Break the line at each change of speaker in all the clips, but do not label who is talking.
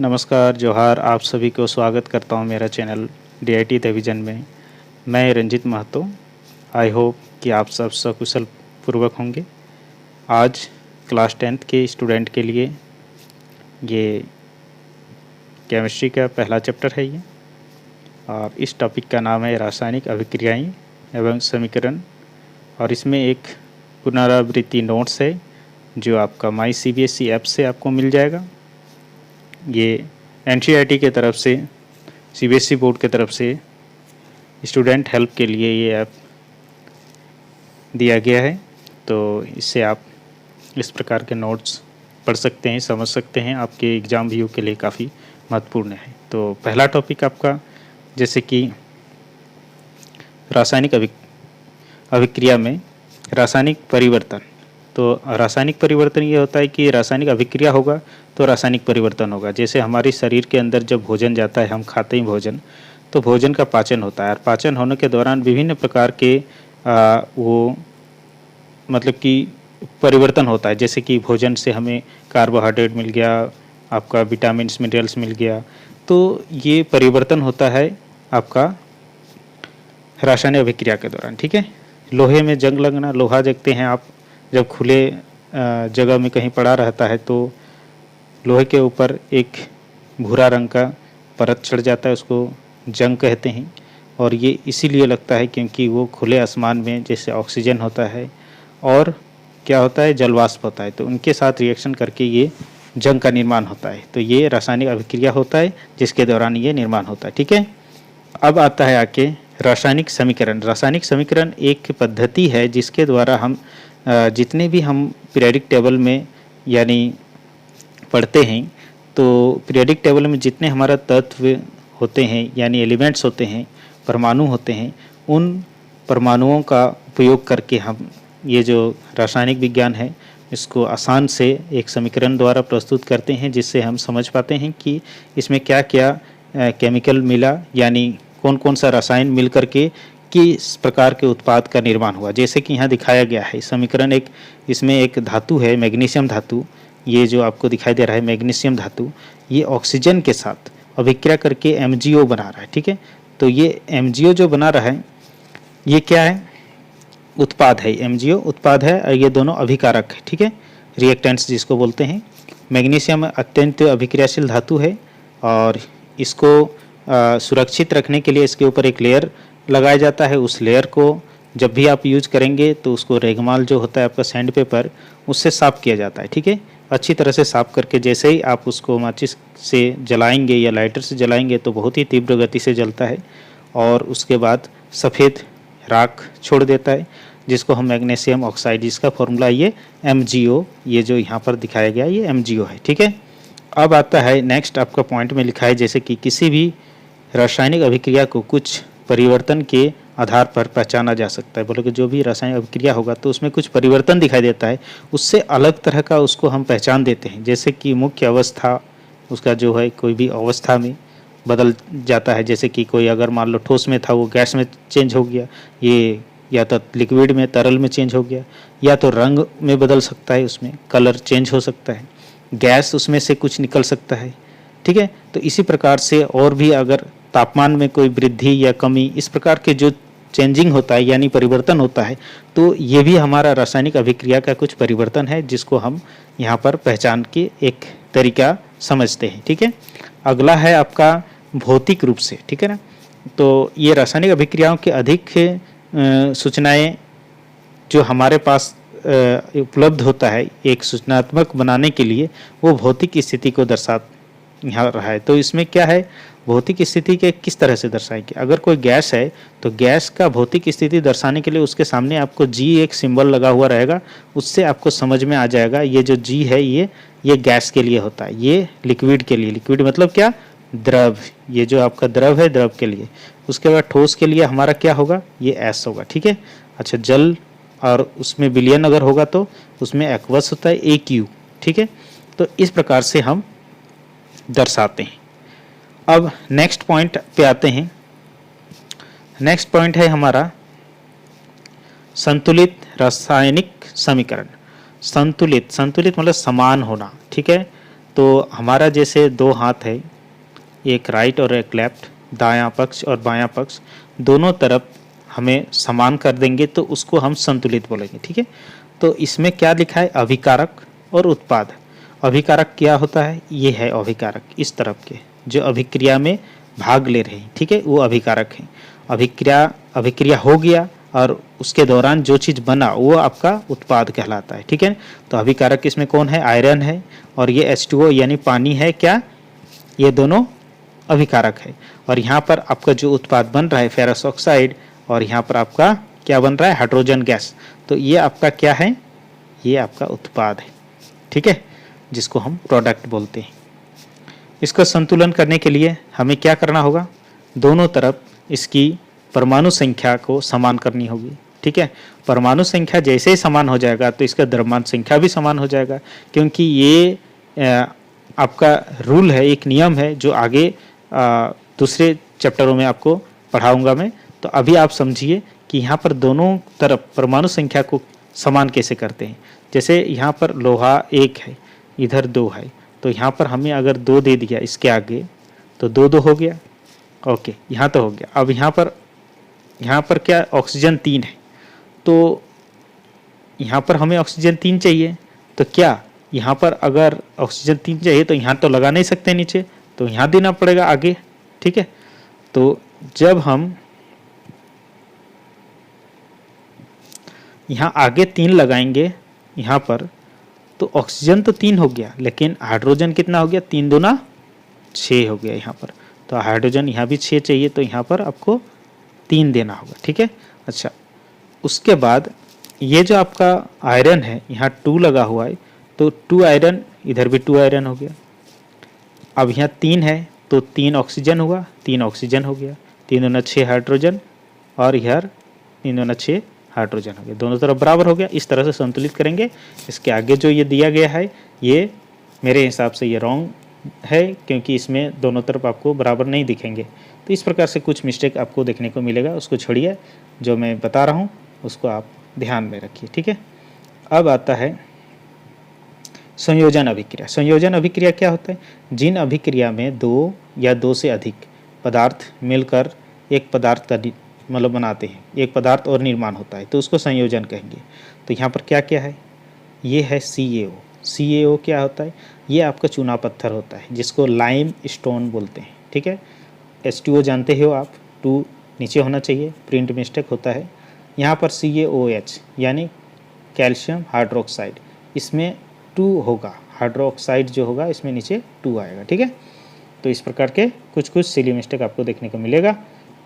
नमस्कार, जोहार। आप सभी को स्वागत करता हूं मेरा चैनल DIT द विजन में। मैं रंजित महतो। आई होप कि आप सब सकुशल पूर्वक होंगे। आज क्लास 10th के स्टूडेंट के लिए ये केमिस्ट्री का पहला चैप्टर है ये, और इस टॉपिक का नाम है रासायनिक अभिक्रियाएं एवं समीकरण। और इसमें एक पुनरावृत्ति नोट्स है जो आपका माई CBSE ऐप से आपको मिल जाएगा। ये NCERT के तरफ से, CBSE बोर्ड के तरफ से स्टूडेंट हेल्प के लिए ये ऐप दिया गया है। तो इससे आप इस प्रकार के नोट्स पढ़ सकते हैं, समझ सकते हैं। आपके एग्ज़ाम व्यू के लिए काफ़ी महत्वपूर्ण है। तो पहला टॉपिक आपका जैसे कि रासायनिक अभिक्रिया में रासायनिक परिवर्तन। तो रासायनिक परिवर्तन ये होता है कि रासायनिक अभिक्रिया होगा तो रासायनिक परिवर्तन होगा। जैसे हमारे शरीर के अंदर जब भोजन जाता है, हम खाते हैं भोजन, तो भोजन का पाचन होता है। और पाचन होने के दौरान विभिन्न प्रकार के वो मतलब कि परिवर्तन होता है। जैसे कि भोजन से हमें कार्बोहाइड्रेट मिल गया, आपका विटामिन्स मिनरल्स मिल गया, तो ये परिवर्तन होता है आपका रासायनिक अभिक्रिया के दौरान। ठीक है। लोहे में जंग लगना, लोहा देखते हैं आप, जब खुले जगह में कहीं पड़ा रहता है तो लोहे के ऊपर एक भूरा रंग का परत चढ़ जाता है, उसको जंग कहते हैं। और ये इसीलिए लगता है क्योंकि वो खुले आसमान में जैसे ऑक्सीजन होता है और क्या होता है, जलवाष्प होता है, तो उनके साथ रिएक्शन करके ये जंग का निर्माण होता है। तो ये रासायनिक अभिक्रिया होता है जिसके दौरान ये निर्माण होता है। ठीक है। अब आता है आके रासायनिक समीकरण। रासायनिक समीकरण एक पद्धति है जिसके द्वारा हम जितने भी हम पीरियोडिक टेबल में यानी पढ़ते हैं, तो पीरियोडिक टेबल में जितने हमारा तत्व होते हैं यानी एलिमेंट्स होते हैं, परमाणु होते हैं, उन परमाणुओं का उपयोग करके हम ये जो रासायनिक विज्ञान है इसको आसान से एक समीकरण द्वारा प्रस्तुत करते हैं, जिससे हम समझ पाते हैं कि इसमें क्या क्या केमिकल मिला, यानी कौन कौन सा रसायन मिल करके किस प्रकार के उत्पाद का निर्माण हुआ। जैसे कि यहाँ दिखाया गया है समीकरण, एक इसमें एक धातु है मैग्नीशियम धातु। ये जो आपको दिखाई दे रहा है मैग्नीशियम धातु, ये ऑक्सीजन के साथ अभिक्रिया करके MgO बना रहा है। ठीक है। तो ये MgO जो बना रहा है ये क्या है, उत्पाद है। MgO उत्पाद है और ये दोनों अभिकारक है। ठीक है, रिएक्टेंट्स जिसको बोलते हैं। मैग्नीशियम अत्यंत अभिक्रियाशील धातु है और इसको सुरक्षित रखने के लिए इसके ऊपर एक लेयर लगाया जाता है। उस लेयर को जब भी आप यूज करेंगे तो उसको रेगमाल जो होता है आपका सैंड पेपर, उससे साफ़ किया जाता है। ठीक है, अच्छी तरह से साफ़ करके जैसे ही आप उसको माचिस से जलाएंगे या लाइटर से जलाएंगे तो बहुत ही तीव्र गति से जलता है और उसके बाद सफ़ेद राख छोड़ देता है, जिसको हम मैग्नीशियम ऑक्साइड, जिसका फॉर्मूला ये MgO, ये जो यहाँ पर दिखाया गया ये MgO है। ठीक है। अब आता है नेक्स्ट, आपका पॉइंट में लिखा है जैसे कि किसी भी रासायनिक अभिक्रिया को कुछ परिवर्तन के आधार पर पहचाना जा सकता है। बोले कि जो भी रासायनिक अभिक्रिया होगा तो उसमें कुछ परिवर्तन दिखाई देता है, उससे अलग तरह का उसको हम पहचान देते हैं। जैसे कि मुख्य अवस्था उसका जो है कोई भी अवस्था में बदल जाता है। जैसे कि कोई अगर मान लो ठोस में था वो गैस में चेंज हो गया, ये या तो लिक्विड में तरल में चेंज हो गया, या तो रंग में बदल सकता है, उसमें कलर चेंज हो सकता है, गैस उसमें से कुछ निकल सकता है। ठीक है। तो इसी प्रकार से और भी अगर तापमान में कोई वृद्धि या कमी, इस प्रकार के जो चेंजिंग होता है यानी परिवर्तन होता है, तो ये भी हमारा रासायनिक अभिक्रिया का कुछ परिवर्तन है जिसको हम यहाँ पर पहचान के एक तरीका समझते हैं। ठीक है। अगला है आपका भौतिक रूप से। ठीक है ना। तो ये रासायनिक अभिक्रियाओं के अधिक सूचनाएं जो हमारे पास उपलब्ध होता है एक सूचनात्मक बनाने के लिए, वो भौतिक स्थिति को दर्शा यहाँ रहा है। तो इसमें क्या है, भौतिक स्थिति के किस तरह से दर्शाएंगे। अगर कोई गैस है तो गैस का भौतिक स्थिति दर्शाने के लिए उसके सामने आपको G एक सिंबल लगा हुआ रहेगा, उससे आपको समझ में आ जाएगा ये जो G है ये गैस के लिए होता है, ये लिक्विड के लिए। लिक्विड मतलब क्या, द्रव। ये जो आपका द्रव है, द्रव के लिए। उसके बाद ठोस के लिए हमारा क्या होगा, ये S होगा। ठीक है। अच्छा, जल और उसमें विलयन अगर होगा तो उसमें एक्वस होता है, AQ। ठीक है। तो इस प्रकार से हम दर्शाते हैं। अब नेक्स्ट पॉइंट पे आते हैं। नेक्स्ट पॉइंट है हमारा संतुलित रासायनिक समीकरण। संतुलित मतलब समान होना। ठीक है। तो हमारा जैसे दो हाथ है, एक राइट और एक लेफ्ट, दायां पक्ष और बायां पक्ष, दोनों तरफ हमें समान कर देंगे तो उसको हम संतुलित बोलेंगे। ठीक है, तो इसमें क्या लिखा है, अभिकारक और उत्पाद। अभिकारक क्या होता है, ये है अभिकारक, इस तरफ के जो अभिक्रिया में भाग ले रहे हैं, ठीक है, वो अभिकारक हैं। अभिक्रिया हो गया और उसके दौरान जो चीज़ बना वो आपका उत्पाद कहलाता है। ठीक है, तो अभिकारक इसमें कौन है, आयरन है, और ये H2O यानी पानी है, क्या, ये दोनों अभिकारक है। और यहाँ पर आपका जो उत्पाद बन रहा है फेरस ऑक्साइड, और यहाँ पर आपका क्या बन रहा है, हाइड्रोजन गैस, तो ये आपका क्या है, ये आपका उत्पाद है। ठीक है, जिसको हम प्रोडक्ट बोलते हैं। इसका संतुलन करने के लिए हमें क्या करना होगा, दोनों तरफ इसकी परमाणु संख्या को समान करनी होगी। ठीक है, परमाणु संख्या जैसे ही समान हो जाएगा तो इसका द्रव्यमान संख्या भी समान हो जाएगा, क्योंकि ये आपका रूल है, एक नियम है जो आगे दूसरे चैप्टरों में आपको पढ़ाऊंगा मैं। तो अभी आप समझिए कि यहाँ पर दोनों तरफ परमाणु संख्या को समान कैसे करते हैं। जैसे यहाँ पर लोहा 1 है, इधर 2 है, तो यहाँ पर हमें अगर 2 दे दिया इसके आगे तो 2 हो गया। ओके, यहाँ तो हो गया। अब यहाँ पर क्या, ऑक्सीजन 3 है, तो यहाँ पर हमें ऑक्सीजन 3 चाहिए, तो क्या यहाँ पर अगर ऑक्सीजन 3 चाहिए तो यहाँ तो लगा नहीं सकते नीचे, तो यहाँ देना पड़ेगा आगे। ठीक है, तो जब हम यहाँ आगे 3 लगाएंगे यहाँ पर, तो ऑक्सीजन तो 3 हो गया, लेकिन हाइड्रोजन कितना हो गया, 3 दूना 6 हो गया यहाँ पर। तो हाइड्रोजन यहाँ भी 6 चाहिए, तो यहाँ पर आपको 3 देना होगा। ठीक है, अच्छा, उसके बाद ये जो आपका आयरन है यहाँ 2 लगा हुआ है, तो 2 आयरन, इधर भी 2 आयरन हो गया। अब यहाँ 3 है तो 3 ऑक्सीजन हुआ, 3 ऑक्सीजन हो गया, 3 दूना 6 हाइड्रोजन, और इधर 3 दूना 6 हाइड्रोजन हो गया, दोनों तरफ बराबर हो गया। इस तरह से संतुलित करेंगे। इसके आगे जो ये दिया गया है ये मेरे हिसाब से ये रॉन्ग है, क्योंकि इसमें दोनों तरफ आपको बराबर नहीं दिखेंगे। तो इस प्रकार से कुछ मिस्टेक आपको देखने को मिलेगा, उसको छोड़िए, जो मैं बता रहा हूँ उसको आप ध्यान में रखिए। ठीक है, अब आता है संयोजन अभिक्रिया। संयोजन अभिक्रिया क्या होता है, जिन अभिक्रिया में 2 या 2 से अधिक पदार्थ मिलकर एक पदार्थ का मतलब बनाते हैं, एक पदार्थ और निर्माण होता है, तो उसको संयोजन कहेंगे। तो यहाँ पर क्या क्या है, ये है CaO। CaO क्या होता है, ये आपका चूना पत्थर होता है, जिसको लाइम स्टोन बोलते हैं। ठीक है, H2O जानते हो आप, 2 नीचे होना चाहिए, प्रिंट मिस्टेक होता है। यहाँ पर CaOH यानी कैल्शियम हाइड्रोक्साइड, इसमें 2 होगा, हाइड्रोक्साइड जो होगा इसमें नीचे 2 आएगा। ठीक है, तो इस प्रकार के कुछ सिली मिस्टेक आपको देखने को मिलेगा।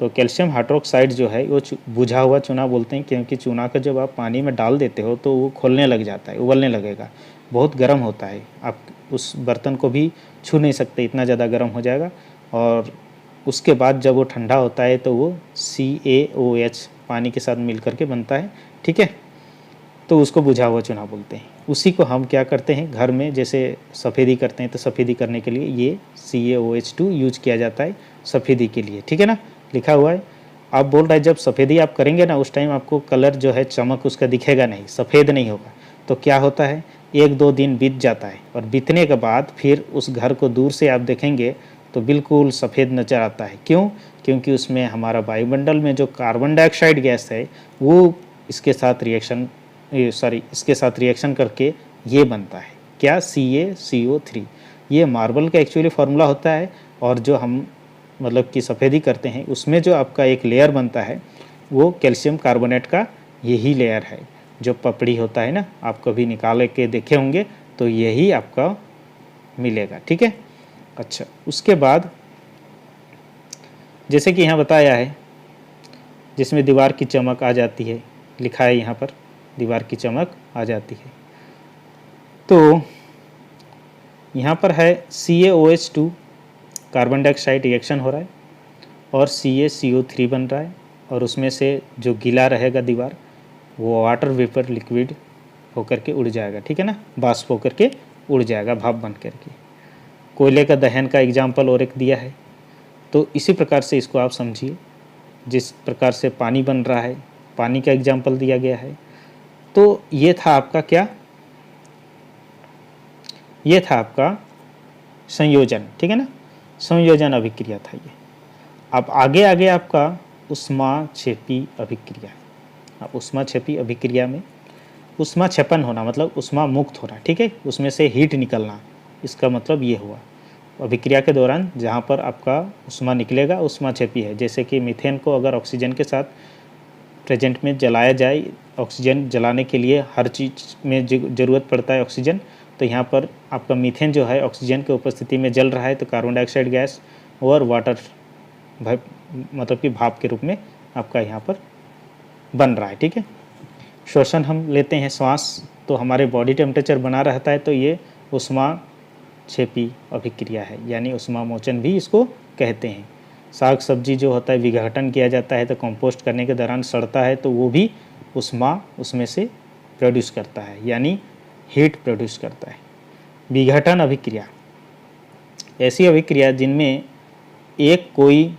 तो कैल्शियम हाइड्रोक्साइड जो है वो बुझा हुआ चूना बोलते हैं, क्योंकि चूना का जब आप पानी में डाल देते हो तो वो खोलने लग जाता है, उबलने लगेगा, बहुत गर्म होता है, आप उस बर्तन को भी छू नहीं सकते, इतना ज़्यादा गर्म हो जाएगा। और उसके बाद जब वो ठंडा होता है तो वो CaOH पानी के साथ मिल करके बनता है। ठीक है, तो उसको बुझा हुआ चूना बोलते हैं। उसी को हम क्या करते हैं, घर में जैसे सफ़ेदी करते हैं, तो सफ़ेदी करने के लिए ये CaOH2 यूज किया जाता है सफ़ेदी के लिए। ठीक है ना, लिखा हुआ है। आप बोल रहे हैं जब सफ़ेदी आप करेंगे ना, उस टाइम आपको कलर जो है चमक उसका दिखेगा नहीं, सफ़ेद नहीं होगा। तो क्या होता है, 1-2 दिन बीत जाता है, और बीतने के बाद फिर उस घर को दूर से आप देखेंगे तो बिल्कुल सफ़ेद नज़र आता है। क्यों, क्योंकि उसमें हमारा वायुमंडल में जो कार्बन डाइऑक्साइड गैस है वो इसके साथ रिएक्शन करके ये बनता है, क्या, CaCO3। ये मार्बल का एक्चुअली फार्मूला होता है, और जो हम मतलब कि सफ़ेदी करते हैं उसमें जो आपका एक लेयर बनता है वो कैल्शियम कार्बोनेट का यही लेयर है, जो पपड़ी होता है ना, आप कभी निकाल के देखे होंगे तो यही आपका मिलेगा। ठीक है, अच्छा, उसके बाद जैसे कि यहाँ बताया है, जिसमें दीवार की चमक आ जाती है, लिखा है यहाँ पर दीवार की चमक आ जाती है। तो यहाँ पर है CaOH2 कार्बन डाइऑक्साइड रिएक्शन हो रहा है, और CaCO3 बन रहा है, और उसमें से जो गीला रहेगा दीवार वो वाटर वेपर लिक्विड होकर के उड़ जाएगा। ठीक है ना, वाष्प होकर के उड़ जाएगा, भाप बन करके। कोयले का दहन का एग्जाम्पल और एक दिया है। तो इसी प्रकार से इसको आप समझिए, जिस प्रकार से पानी बन रहा है, पानी का एग्जाम्पल दिया गया है। तो ये था आपका क्या, ये था आपका संयोजन, ठीक है ना, संयोजन अभिक्रिया था ये। अब आगे आगे आपका ऊष्माक्षेपी अभिक्रिया। अब ऊष्माक्षेपी अभिक्रिया में ऊष्मा क्षेपण होना मतलब ऊष्मा मुक्त होना, ठीक है, उसमें से हीट निकलना, इसका मतलब ये हुआ। अभिक्रिया के दौरान जहाँ पर आपका ऊष्मा निकलेगा ऊष्माक्षेपी है। जैसे कि मीथेन को अगर ऑक्सीजन के साथ प्रेजेंट में जलाया जाए, ऑक्सीजन जलाने के लिए हर चीज़ में ज़रूरत पड़ता है ऑक्सीजन, तो यहाँ पर आपका मीथेन जो है ऑक्सीजन की उपस्थिति में जल रहा है, तो कार्बन डाइऑक्साइड गैस और वाटर मतलब कि भाप के रूप में आपका यहाँ पर बन रहा है, ठीक है। श्वसन हम लेते हैं श्वास, तो हमारे बॉडी टेम्परेचर बना रहता है, तो ये ऊष्माक्षेपी अभिक्रिया है, यानी ऊष्मा मोचन भी इसको कहते हैं। साग सब्जी जो होता है विघटन किया जाता है, तो कंपोस्ट करने के दौरान सड़ता है, तो वो भी ऊष्मा उसमें से प्रोड्यूस करता है, यानी हीट प्रोड्यूस करता है। विघटन अभिक्रिया ऐसी अभिक्रिया जिनमें एक कोई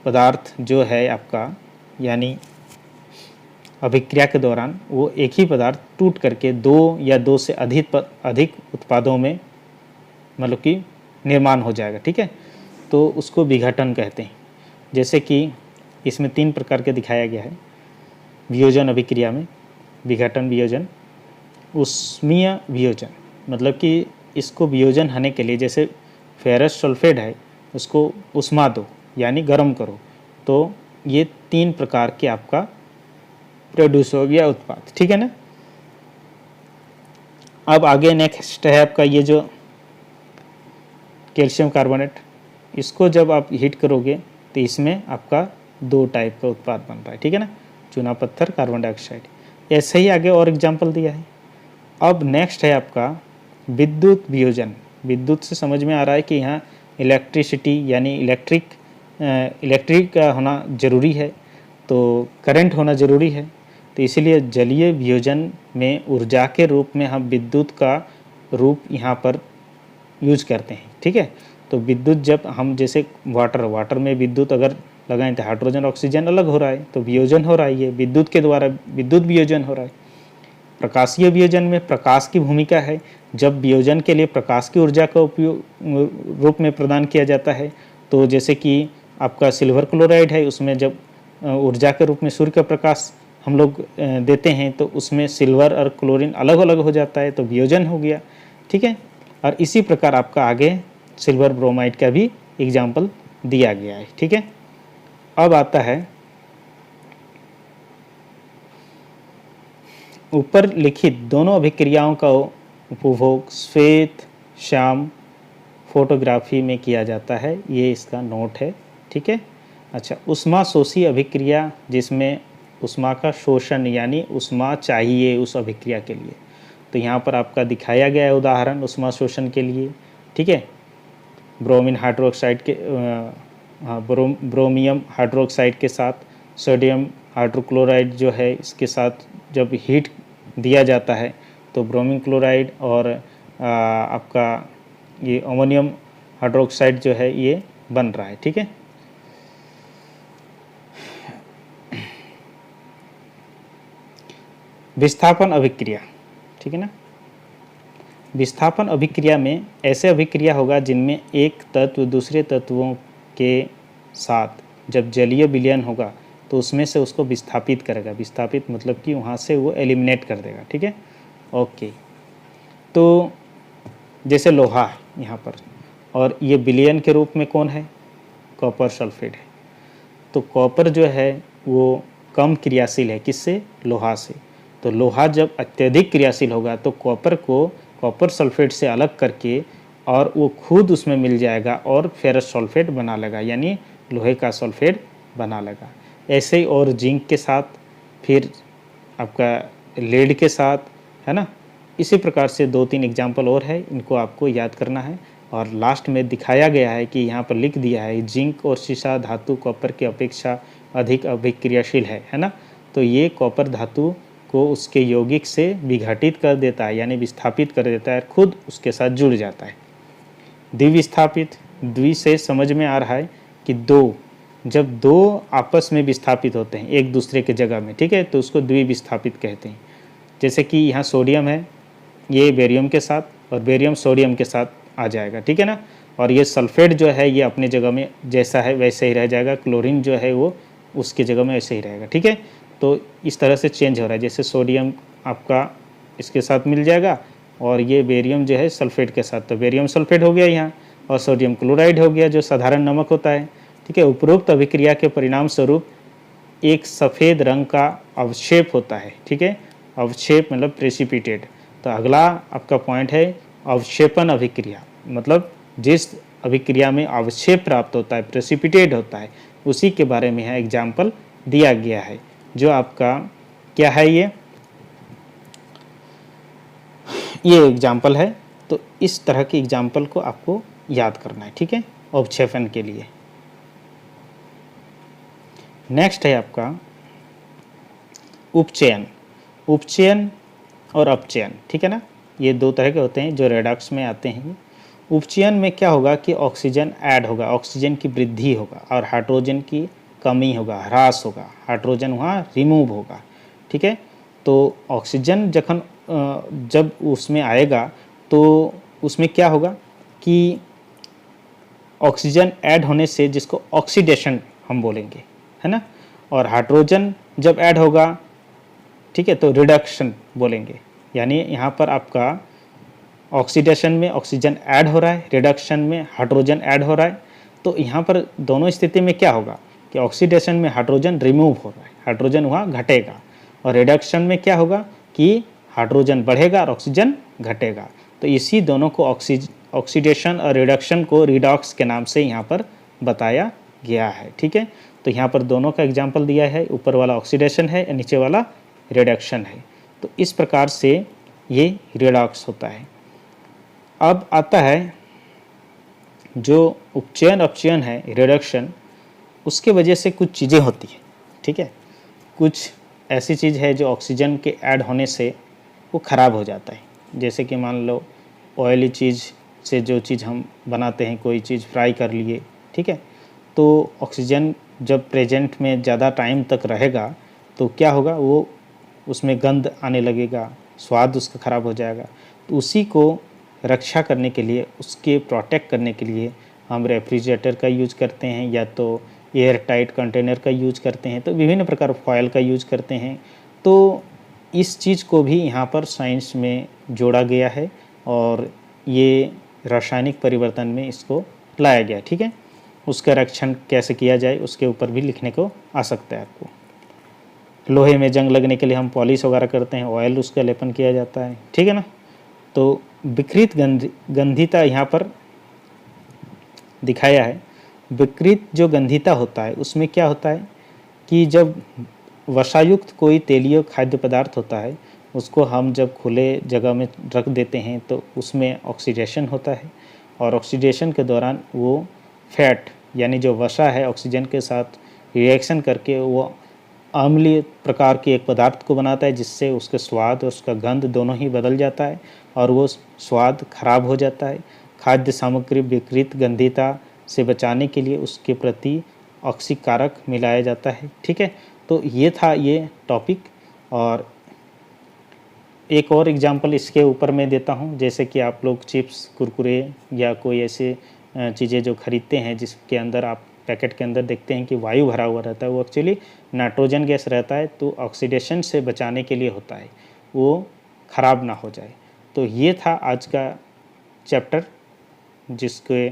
पदार्थ जो है आपका, यानी अभिक्रिया के दौरान वो एक ही पदार्थ टूट करके दो या दो से अधिक उत्पादों में मतलब कि निर्माण हो जाएगा, ठीक है, तो उसको विघटन कहते हैं। जैसे कि इसमें 3 प्रकार के दिखाया गया है वियोजन अभिक्रिया में, विघटन वियोजन, ऊष्मीय वियोजन, मतलब कि इसको वियोजन होने के लिए जैसे फेरस सल्फेट है उसको उष्मा दो यानी गर्म करो, तो ये 3 प्रकार के आपका प्रोड्यूस हो गया उत्पाद, ठीक है ना। अब आगे नेक्स्ट है आपका ये जो कैल्शियम कार्बोनेट, इसको जब आप हीट करोगे तो इसमें आपका 2 टाइप का उत्पाद बन रहा है, ठीक है ना, चूना पत्थर कार्बन डाइऑक्साइड। ऐसे ही आगे और एग्जाम्पल दिया है। अब नेक्स्ट है आपका विद्युत वियोजन। विद्युत से समझ में आ रहा है कि यहाँ इलेक्ट्रिसिटी यानी इलेक्ट्रिक का होना ज़रूरी है, तो करंट होना ज़रूरी है, तो इसीलिए जलीय वियोजन में ऊर्जा के रूप में हम विद्युत का रूप यहाँ पर यूज करते हैं, ठीक है। तो विद्युत जब हम जैसे वाटर में विद्युत अगर लगाएं तो हाइड्रोजन ऑक्सीजन अलग हो रहा है, तो वियोजन हो रहा है, ये विद्युत के द्वारा विद्युत वियोजन हो रहा है। प्रकाशीय वियोजन में प्रकाश की भूमिका है, जब वियोजन के लिए प्रकाश की ऊर्जा का उपयोग रूप में प्रदान किया जाता है, तो जैसे कि आपका सिल्वर क्लोराइड है, उसमें जब ऊर्जा के रूप में सूर्य का प्रकाश हम लोग देते हैं, तो उसमें सिल्वर और क्लोरीन अलग अलग हो जाता है, तो वियोजन हो गया, ठीक है। और इसी प्रकार आपका आगे सिल्वर ब्रोमाइड का भी एग्जाम्पल दिया गया है, ठीक है। अब आता है ऊपर लिखित दोनों अभिक्रियाओं का उपभोग श्वेत श्याम फोटोग्राफी में किया जाता है, ये इसका नोट है, ठीक है। अच्छा, ऊष्मा शोषी अभिक्रिया जिसमें ऊष्मा का शोषण यानी ऊष्मा चाहिए उस अभिक्रिया के लिए, तो यहाँ पर आपका दिखाया गया है उदाहरण ऊष्मा शोषण के लिए, ठीक है। ब्रोमीन हाइड्रोक्साइड के ब्रोमियम हाइड्रोक्साइड के साथ सोडियम हाइड्रोक्लोराइड जो है इसके साथ जब हीट दिया जाता है, तो ब्रोमीन क्लोराइड और आपका ये अमोनियम हाइड्रोक्साइड जो है ये बन रहा है, ठीक है। विस्थापन अभिक्रिया, ठीक है ना। विस्थापन अभिक्रिया में ऐसे अभिक्रिया होगा जिनमें एक तत्व दूसरे तत्वों के साथ जब जलीय विलयन होगा तो उसमें से उसको विस्थापित करेगा। विस्थापित मतलब कि वहाँ से वो एलिमिनेट कर देगा, ठीक है, ओके। तो जैसे लोहा है यहाँ पर, और ये विलयन के रूप में कौन है, कॉपर सल्फेट है। तो कॉपर जो है वो कम क्रियाशील है, किससे, लोहा से। तो लोहा जब अत्यधिक क्रियाशील होगा तो कॉपर को कॉपर सल्फेट से अलग करके और वो खुद उसमें मिल जाएगा और फेरस सल्फेट बना लेगा, यानी लोहे का सल्फेट बना लेगा। ऐसे ही और जिंक के साथ, फिर आपका लेड के साथ, है ना। इसी प्रकार से 2-3 एग्जाम्पल और है, इनको आपको याद करना है। और लास्ट में दिखाया गया है कि यहाँ पर लिख दिया है जिंक और सीसा धातु कॉपर की अपेक्षा अधिक अभिक्रियाशील है ना। तो ये कॉपर धातु को उसके यौगिक से विघटित कर देता है, यानी विस्थापित कर देता है, खुद उसके साथ जुड़ जाता है। द्विविस्थापित, द्वि से समझ में आ रहा है कि दो, जब दो आपस में विस्थापित होते हैं एक दूसरे के जगह में, ठीक है, तो उसको द्विविस्थापित कहते हैं। जैसे कि यहाँ सोडियम है, ये बेरियम के साथ और बेरियम सोडियम के साथ आ जाएगा, ठीक है ना। और ये सल्फेट जो है ये अपने जगह में जैसा है वैसे ही रह जाएगा, क्लोरीन जो है वो उसकी जगह में ऐसे ही रहेगा, ठीक है। तो इस तरह से चेंज हो रहा है, जैसे सोडियम आपका इसके साथ मिल जाएगा और ये बेरियम जो है सल्फेट के साथ, तो बेरियम सल्फेट हो गया यहाँ और सोडियम क्लोराइड हो गया जो साधारण नमक होता है, ठीक है। उपरोक्त अभिक्रिया के परिणाम स्वरूप एक सफ़ेद रंग का अवक्षेप होता है, ठीक है। अवक्षेप मतलब प्रेसिपिटेट। तो अगला आपका पॉइंट है अवक्षेपण अभिक्रिया, मतलब जिस अभिक्रिया में अवक्षेप प्राप्त होता है, प्रेसिपिटेट होता है, उसी के बारे में यहाँ एग्जाम्पल दिया गया है। जो आपका क्या है, ये एग्जाम्पल है। तो इस तरह के एग्जाम्पल को आपको याद करना है, ठीक है, अवक्षेपण के लिए। नेक्स्ट है आपका उपचयन। उपचयन और अपचयन, ठीक है ना, ये दो तरह के होते हैं जो रेडॉक्स में आते हैं। उपचयन में क्या होगा कि ऑक्सीजन ऐड होगा, ऑक्सीजन की वृद्धि होगा और हाइड्रोजन की कमी होगा, ह्रास होगा, हाइड्रोजन वहाँ रिमूव होगा, ठीक है। तो ऑक्सीजन जब उसमें आएगा तो उसमें क्या होगा कि ऑक्सीजन ऐड होने से जिसको ऑक्सीडेशन हम बोलेंगे, है ना, और हाइड्रोजन जब ऐड होगा, ठीक है, तो रिडक्शन बोलेंगे। यानी यहाँ पर आपका ऑक्सीडेशन में ऑक्सीजन ऐड हो रहा है, रिडक्शन में हाइड्रोजन ऐड हो रहा है। तो यहाँ पर दोनों स्थिति में क्या होगा कि ऑक्सीडेशन में हाइड्रोजन रिमूव हो रहा है, हाइड्रोजन वहाँ घटेगा, और रिडक्शन में क्या होगा कि हाइड्रोजन बढ़ेगा और ऑक्सीजन घटेगा। तो इसी दोनों को ऑक्सीडेशन और रिडक्शन को रिडॉक्स के नाम से यहाँ पर बताया गया है, ठीक है। तो यहाँ पर दोनों का एग्जाम्पल दिया है, ऊपर वाला ऑक्सीडेशन है, नीचे वाला रिडक्शन है। तो इस प्रकार से ये रिडॉक्स होता है। अब आता है जो उपचयन अपचयन है, रिडक्शन, उसके वजह से कुछ चीज़ें होती हैं, ठीक है। कुछ ऐसी चीज़ है जो ऑक्सीजन के ऐड होने से वो ख़राब हो जाता है। जैसे कि मान लो ऑयली चीज़ से जो चीज़ हम बनाते हैं, कोई चीज़ फ्राई कर लिए, ठीक है, तो ऑक्सीजन जब प्रेजेंट में ज़्यादा टाइम तक रहेगा तो क्या होगा, वो उसमें गंध आने लगेगा, स्वाद उसका ख़राब हो जाएगा। तो उसी को रक्षा करने के लिए, उसके प्रोटेक्ट करने के लिए हम रेफ्रिजरेटर का यूज करते हैं, या तो एयर टाइट कंटेनर का यूज करते हैं, तो विभिन्न प्रकार फॉयल का यूज करते हैं। तो इस चीज़ को भी यहाँ पर साइंस में जोड़ा गया है और ये रासायनिक परिवर्तन में इसको लाया गया, ठीक है। उसका रक्षण कैसे किया जाए उसके ऊपर भी लिखने को आ सकता है आपको। लोहे में जंग लगने के लिए हम पॉलिश वगैरह करते हैं, ऑयल उसका लेपन किया जाता है, ठीक है ना। तो विकृत गंधिता यहाँ पर दिखाया है। विकृत जो गंधिता होता है उसमें क्या होता है कि जब वसायुक्त कोई तेलीय खाद्य पदार्थ होता है उसको हम जब खुले जगह में रख देते हैं तो उसमें ऑक्सीडेशन होता है, और ऑक्सीडेशन के दौरान वो फैट यानी जो वसा है ऑक्सीजन के साथ रिएक्शन करके वो अम्लीय प्रकार के एक पदार्थ को बनाता है, जिससे उसके स्वाद और उसका गंध दोनों ही बदल जाता है और वो स्वाद खराब हो जाता है। खाद्य सामग्री विकृत गंधिता से बचाने के लिए उसके प्रति ऑक्सीकारक मिलाया जाता है, ठीक है। तो ये था ये टॉपिक, और एक और एग्जांपल इसके ऊपर मैं देता हूँ। जैसे कि आप लोग चिप्स, कुरकुरे या कोई ऐसे चीज़ें जो खरीदते हैं जिसके अंदर आप पैकेट के अंदर देखते हैं कि वायु भरा हुआ रहता है, वो एक्चुअली नाइट्रोजन गैस रहता है। तो ऑक्सीडेशन से बचाने के लिए होता है, वो ख़राब ना हो जाए। तो ये था आज का चैप्टर, जिसके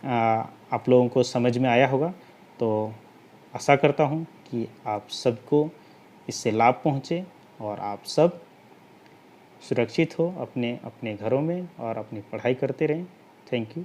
आप लोगों को समझ में आया होगा। तो आशा करता हूँ कि आप सबको इससे लाभ पहुँचे और आप सब सुरक्षित हो अपने अपने घरों में और अपनी पढ़ाई करते रहें। Thank you.